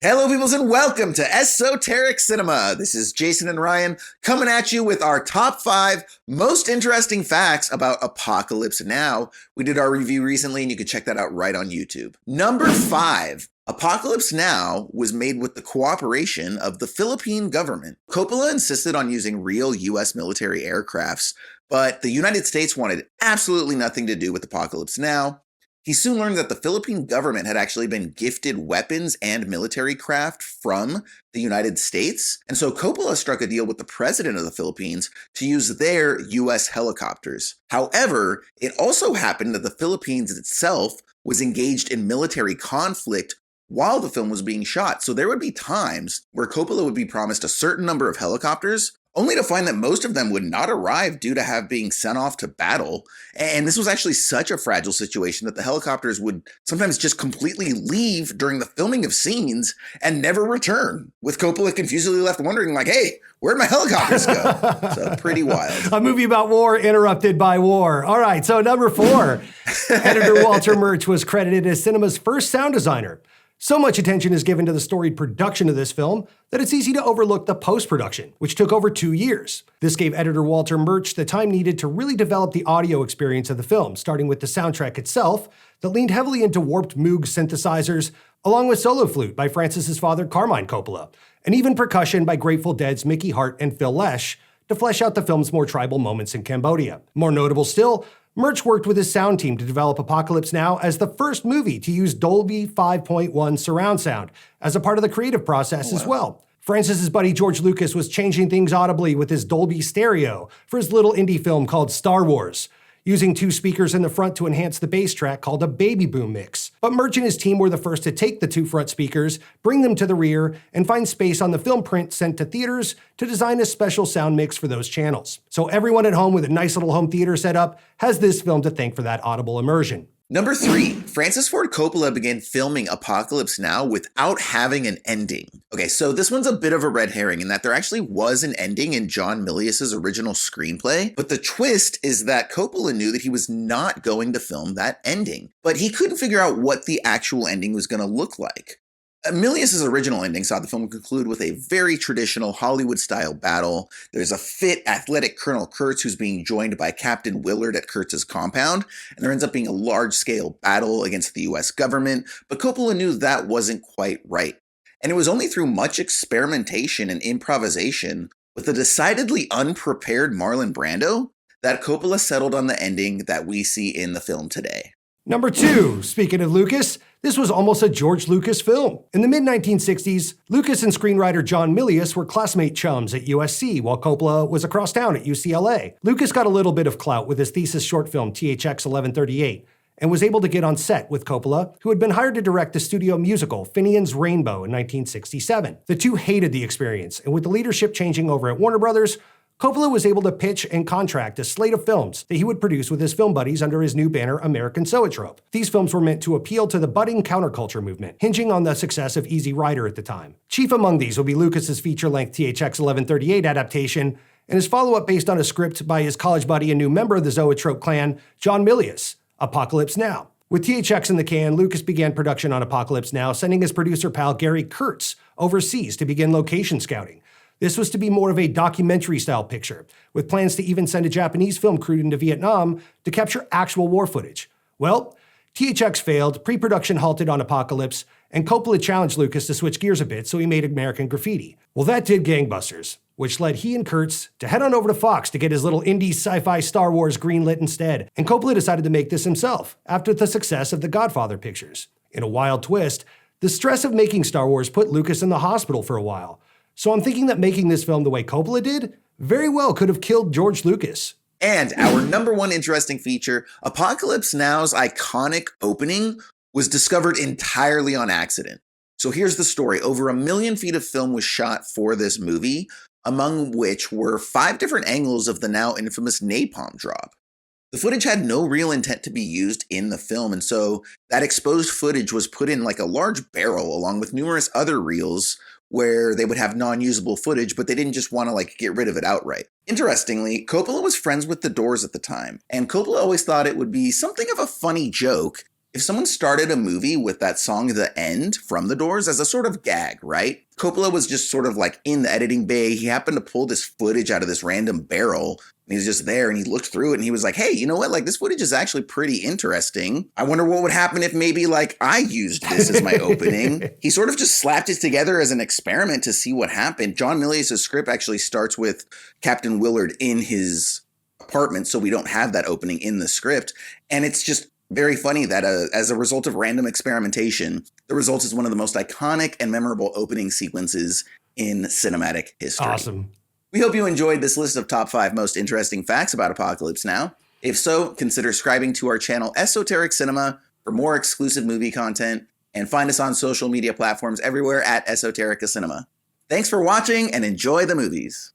Hello, peoples, and welcome to Esoteric Cinema. This is Jason and Ryan coming at you with our top 5 most interesting facts about Apocalypse Now. We did our review recently, and you can check that out right on YouTube. Number 5, Apocalypse Now was made with the cooperation of the Philippine government. Coppola insisted on using real U.S. military aircrafts, but the United States wanted absolutely nothing to do with Apocalypse Now. He soon learned that the Philippine government had actually been gifted weapons and military craft from the United States. And so Coppola struck a deal with the president of the Philippines to use their US helicopters. However, it also happened that the Philippines itself was engaged in military conflict while the film was being shot. So there would be times where Coppola would be promised a certain number of helicopters, only to find that most of them would not arrive due to being sent off to battle. And this was actually such a fragile situation that the helicopters would sometimes just completely leave during the filming of scenes and never return, with Coppola confusedly left wondering like, hey, where'd my helicopters go? So pretty wild. A movie about war interrupted by war. All right, so number 4, editor Walter Murch was credited as cinema's first sound designer. So much attention is given to the storied production of this film that it's easy to overlook the post-production, which took over 2 years. This gave editor Walter Murch the time needed to really develop the audio experience of the film, starting with the soundtrack itself that leaned heavily into warped Moog synthesizers, along with solo flute by Francis's father Carmine Coppola, and even percussion by Grateful Dead's Mickey Hart and Phil Lesh to flesh out the film's more tribal moments in Cambodia. More notable still, Murch worked with his sound team to develop Apocalypse Now as the first movie to use Dolby 5.1 surround sound as a part of the creative process as well. Francis's buddy George Lucas was changing things audibly with his Dolby Stereo for his little indie film called Star Wars, using 2 speakers in the front to enhance the bass track called a baby boom mix. But Murch and his team were the first to take the 2 front speakers, bring them to the rear, and find space on the film print sent to theaters to design a special sound mix for those channels. So everyone at home with a nice little home theater setup has this film to thank for that audible immersion. Number 3, Francis Ford Coppola began filming Apocalypse Now without having an ending. Okay, so this one's a bit of a red herring in that there actually was an ending in John Milius's original screenplay, but the twist is that Coppola knew that he was not going to film that ending, but he couldn't figure out what the actual ending was going to look like. Milius's original ending saw the film conclude with a very traditional Hollywood-style battle. There's a fit, athletic Colonel Kurtz who's being joined by Captain Willard at Kurtz's compound, and there ends up being a large-scale battle against the US government, but Coppola knew that wasn't quite right. And it was only through much experimentation and improvisation with a decidedly unprepared Marlon Brando that Coppola settled on the ending that we see in the film today. Number 2, speaking of Lucas, this was almost a George Lucas film. In the mid-1960s, Lucas and screenwriter John Milius were classmate chums at USC, while Coppola was across town at UCLA. Lucas got a little bit of clout with his thesis short film THX 1138, and was able to get on set with Coppola, who had been hired to direct the studio musical Finian's Rainbow in 1967. The two hated the experience, and with the leadership changing over at Warner Brothers, Coppola was able to pitch and contract a slate of films that he would produce with his film buddies under his new banner American Zoetrope. These films were meant to appeal to the budding counterculture movement, hinging on the success of Easy Rider at the time. Chief among these will be Lucas's feature-length THX 1138 adaptation, and his follow-up based on a script by his college buddy and new member of the Zoetrope clan, John Milius, Apocalypse Now. With THX in the can, Lucas began production on Apocalypse Now, sending his producer pal Gary Kurtz overseas to begin location scouting. This was to be more of a documentary-style picture, with plans to even send a Japanese film crew into Vietnam to capture actual war footage. Well, THX failed, pre-production halted on Apocalypse, and Coppola challenged Lucas to switch gears a bit, so he made American Graffiti. Well, that did gangbusters, which led he and Kurtz to head on over to Fox to get his little indie sci-fi Star Wars greenlit instead, and Coppola decided to make this himself, after the success of the Godfather pictures. In a wild twist, the stress of making Star Wars put Lucas in the hospital for a while. So I'm thinking that making this film the way Coppola did very well could have killed George Lucas. And our number 1 interesting feature, Apocalypse Now's iconic opening was discovered entirely on accident. So here's the story. Over 1 million feet of film was shot for this movie, among which were 5 different angles of the now infamous napalm drop. The footage had no real intent to be used in the film, and so that exposed footage was put in like a large barrel along with numerous other reels where they would have non-usable footage, but they didn't just want to get rid of it outright. Interestingly, Coppola was friends with the Doors at the time, and Coppola always thought it would be something of a funny joke if someone started a movie with that song at the end from The Doors as a sort of gag, right? Coppola was just sort of like in the editing bay. He happened to pull this footage out of this random barrel. And he was just there and he looked through it and he was like, hey, you know what? Like, this footage is actually pretty interesting. I wonder what would happen if maybe like I used this as my opening. He sort of just slapped it together as an experiment to see what happened. John Milius' script actually starts with Captain Willard in his apartment, so we don't have that opening in the script. And it's just very funny that as a result of random experimentation, the result is one of the most iconic and memorable opening sequences in cinematic history. Awesome. We hope you enjoyed this list of top 5 most interesting facts about Apocalypse Now. If so, consider subscribing to our channel Esoteric Cinema for more exclusive movie content, and find us on social media platforms everywhere at Esoterica Cinema. Thanks for watching and enjoy the movies.